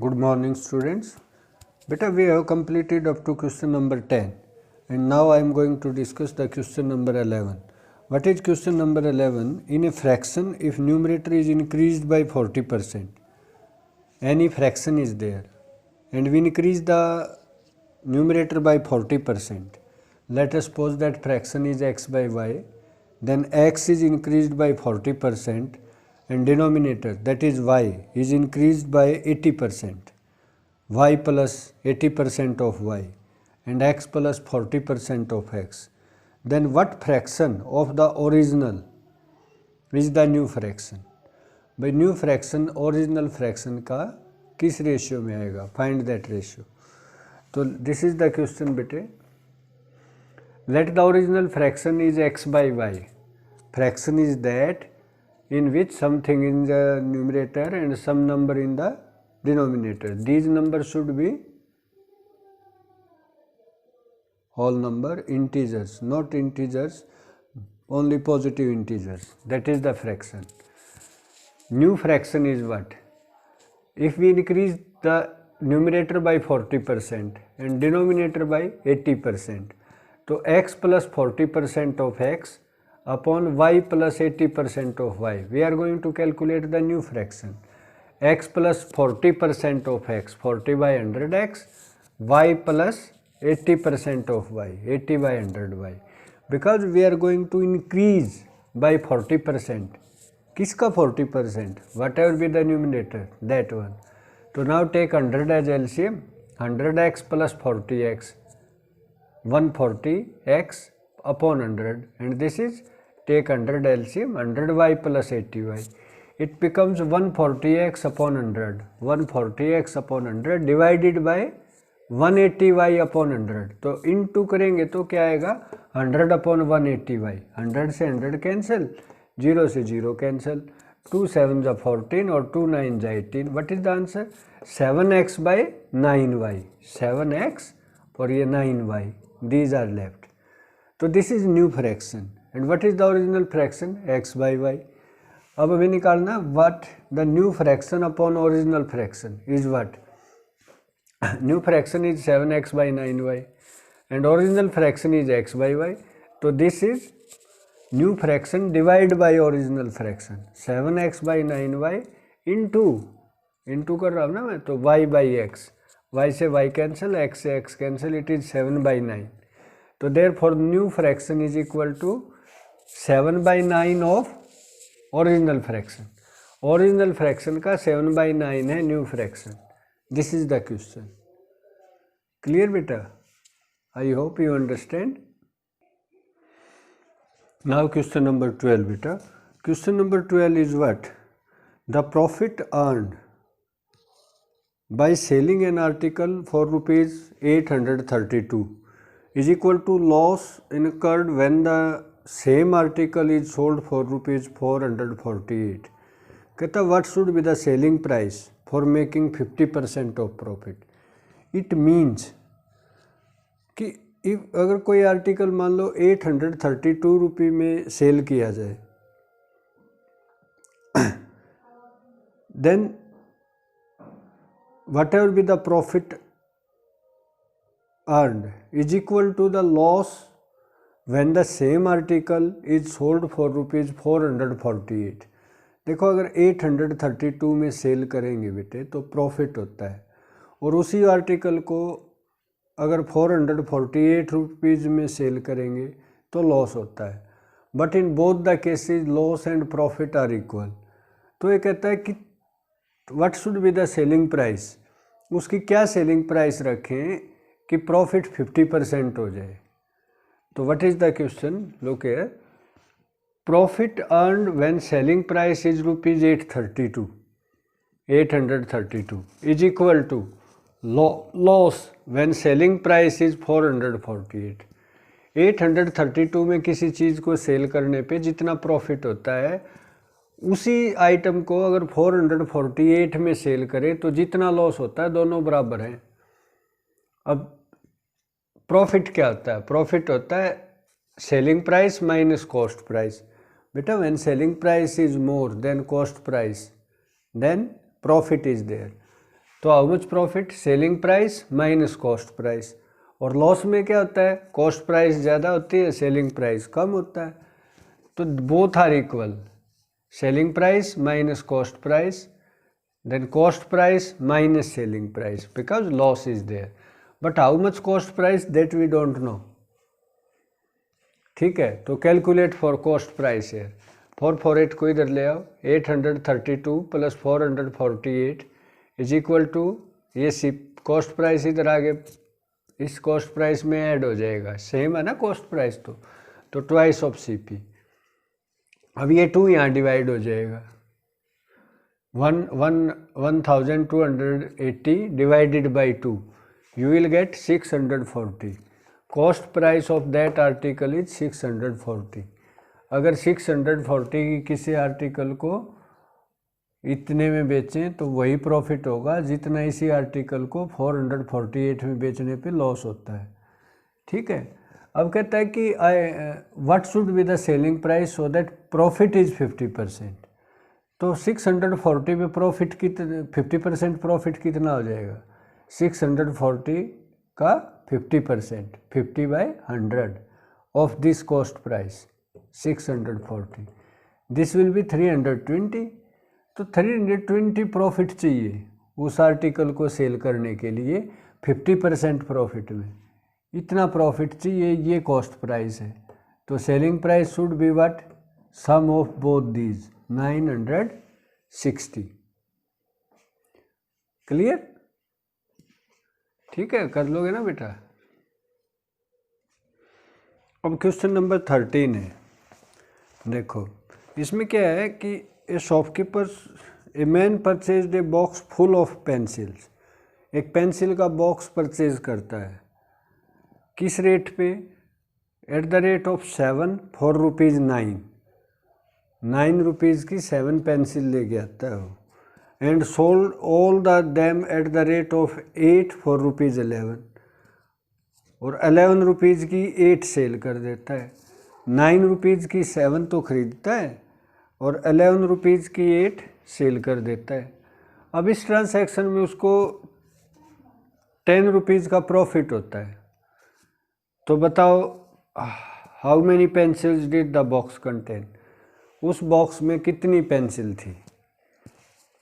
Good morning students. Beta, we have completed up to question number 10 and now I am going to discuss the question number 11. What is question number 11? In a fraction, if numerator is increased by 40%, any fraction is there and we increase the numerator by 40%. Let us suppose that fraction is x by y, then x is increased by 40% and denominator, that is y, is increased by 80%, y plus 80% of y and x plus 40% of x. Then what fraction of the original is the new fraction? भाई new fraction original fraction का किस ratio में आएगा? Find that ratio. तो this is the question बेटे. Let the original fraction is x by y. Fraction is that in which something in the numerator and some number in the denominator. These numbers should be whole number, integers, not integers, only positive integers. That is the fraction. New fraction is what? If we increase the numerator by 40% and denominator by 80%, so x plus 40% of x upon y plus 80% of y. We are going to calculate the new fraction. X plus 40% of x, 40 by 100x, y plus 80% of y, 80 by 100y. Because we are going to increase by 40%. किसका 40%? Whatever be the numerator, that one. So now take 100 as LCM, 100x plus 40x, 140x upon 100, and this is take 100 LCM, 100y plus 80y. It becomes 140x upon 100, 140x upon 100 divided by 180y upon 100. तो into करेंगे तो क्या आएगा? 100 upon 180y. 100 से 100 cancel, 0 से 0 cancel, 2 7 जा 14 और 2 9 जा 18. What is the answer? 7x by 9y. 7x और ये 9y. These are left. तो this is new fraction. And what is the original fraction? X by y. अब हमें निकालना what the new fraction upon original fraction is what? New fraction is 7x by 9y and original fraction is x by y. So this is new fraction divided by original fraction. 7x by 9y into कर रहा हूँ ना मैं, तो y by x. y से y cancel, x से x cancel, it is 7 by 9. तो therefore new fraction is equal to 7 by 9 of original fraction. Original fraction का 7 by 9 है new fraction. This is the question. Clear beta? I hope you understand. Now question number 12 beta. Question number 12 is what? The profit earned by selling an article for rupees 832 is equal to loss incurred when the same article is sold for rupees 448. कहता what should be the selling price for making 50% of profit? It means कि if अगर कोई article मान लो 832 रुपये में cell किया जाए, then whatever be the profit earned is equal to the loss when the same article is sold for rupees 448. देखो अगर 832 में सेल करेंगे बेटे तो प्रॉफिट होता है और उसी आर्टिकल को अगर 448 रुपीज़ में सेल करेंगे तो लॉस होता है. But in both the cases loss and profit are equal. तो ये कहता है कि what should be the selling price, उसकी क्या सेलिंग प्राइस रखें कि प्रॉफिट 50% हो जाए. तो what is the question? Look here. Profit earned when selling price is rupees 832 is equal to loss when selling price is 448. 832 में किसी चीज़ को सेल करने पे जितना प्रॉफिट होता है उसी आइटम को अगर 448 में सेल करें तो जितना लॉस होता है दोनों बराबर हैं. अब प्रॉफिट क्या होता है? प्रॉफिट होता है selling price minus cost price. बेटा when selling price is more than cost price then profit is there. तो how much profit, selling price minus cost price. और लॉस में क्या होता है, कॉस्ट प्राइस ज़्यादा होती है, सेलिंग प्राइस कम होता है। तो both are equal, selling price minus cost price, then cost price minus selling price, because loss is there. But how much cost price that we don't know. ठीक है, तो calculate for cost price है। 448 को इधर ले आओ, 832 plus 448 is equal to, ये सी cost price इधर आगे इस कॉस्ट प्राइस में ऐड हो जाएगा, सेम है ना कॉस्ट प्राइस, तो ट्वाइस ऑफ सीपी। अब ये 2 यहाँ डिवाइड हो जाएगा, 1280 divided by 2, you will get 640. Cost price of that article is 640। अगर 640 की किसी आर्टिकल को इतने में बेचें तो वही प्रॉफिट होगा जितना इसी आर्टिकल को 448 में बेचने पे लॉस होता है। ठीक है, अब कहता है कि what should be the selling price so that profit is 50%। तो 640 पे प्रॉफिट कितना, 50% प्रॉफिट कितना हो जाएगा, 640 का 50%, 50/100 of this cost price 640, this will be 320। तो 320 प्रॉफिट चाहिए उस आर्टिकल को सेल करने के लिए 50% प्रॉफिट में, इतना प्रॉफिट चाहिए, ये कॉस्ट प्राइस है। तो selling price should be what, sum of both these 960। Clear? ठीक है, कर लोगे ना बेटा। अब क्वेश्चन नंबर 13 है। देखो इसमें क्या है कि ए shopkeeper, a man purchase a box full of pencils. एक पेंसिल का बॉक्स परचेज करता है, किस रेट पे, at the rate of 7 for ₹9। 9 rupees की 7 पेंसिल ले के आता है वो, and sold all the them at the rate of 8 for ₹11। और 11 रुपीज़ की 8 सेल कर देता है। 9 रुपीज़ की 7 तो खरीदता है और 11 रुपीज़ की 8 सेल कर देता है। अब इस ट्रांसैक्शन में उसको 10 रुपीज़ का प्रॉफिट होता है। तो बताओ how many pencils did the box contain, उस बॉक्स में कितनी पेंसिल थी।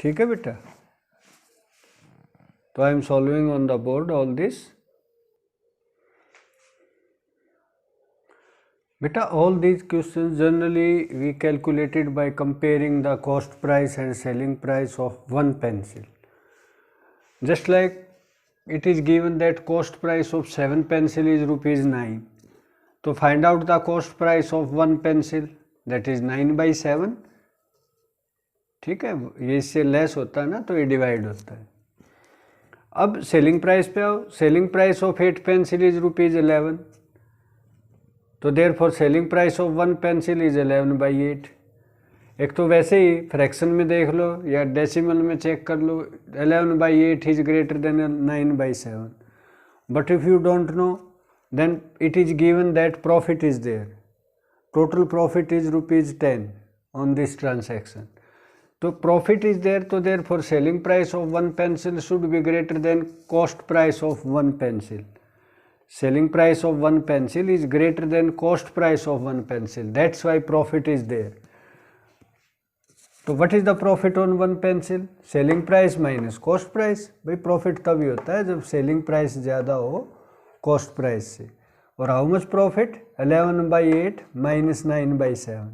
ठीक है बेटा, तो I am solving on the board all this. बेटा all these questions generally we calculated by comparing the cost price and selling price of one pencil. Just like it is given that cost price of 7 pencil is ₹9. तो find out the cost price of one pencil, that is 9/7. ठीक है, ये इससे less होता है ना तो ये डिवाइड होता है। अब सेलिंग प्राइस पे आओ, selling price of 8 pencil is ₹11। तो therefore selling price of 1 pencil is 11/8। एक तो वैसे ही फ्रैक्शन में देख लो या डेसिमल में चेक कर लो, 11/8 is greater than 9/7। But if you don't know then it is given that profit is there, total profit is ₹10 on this transaction. तो प्रॉफिट इज देयर, तो therefore selling price of 1 pencil should be greater than cost price of 1 pencil. Selling price of 1 pencil is greater than cost price of 1 pencil. That's why profit is there. तो what is the profit on 1 pencil? Selling price minus cost price. भाई profit तभी होता है जब selling price ज़्यादा हो cost price से। और how much profit? 11/8 minus 9/7.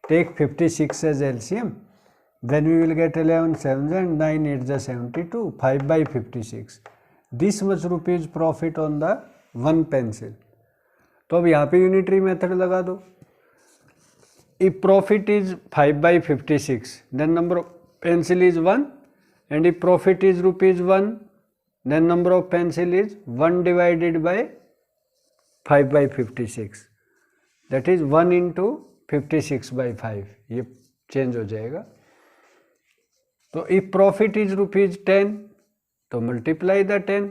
Take 56 as LCM. Then we will get 11 7s and 9 8s are 72. 5/56. This much rupees profit on the 1 pencil. तो अब यहाँ पे यूनिटरी मेथड लगा दो। If profit is 5/56 then number of pencil is 1, and if profit is ₹1 then number of pencil is 1 divided by 5/56, that is 1 × 56/5। ये change हो जाएगा। तो इफ प्रॉफिट इज ₹10 तो मल्टीप्लाई द 10,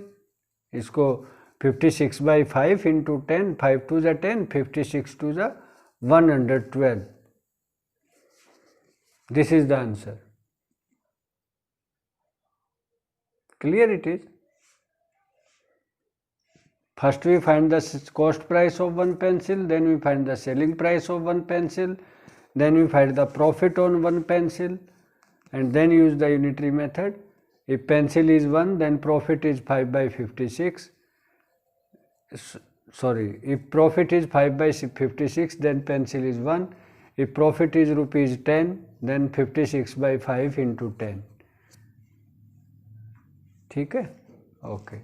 इसको 56/5 × 10, 5 2 जा 10, 56 2 जा 112। This is the answer. Clear it is. First we find the cost price of one pencil, then we find the selling price of one pencil, then we find the profit on one pencil, and then use the unitary method. If pencil is 1, then profit is 5 by 56. Sorry, if profit is 5 by 56, then pencil is 1. If profit is rupees 10, then 56 by 5 into 10. ठीक है? Okay.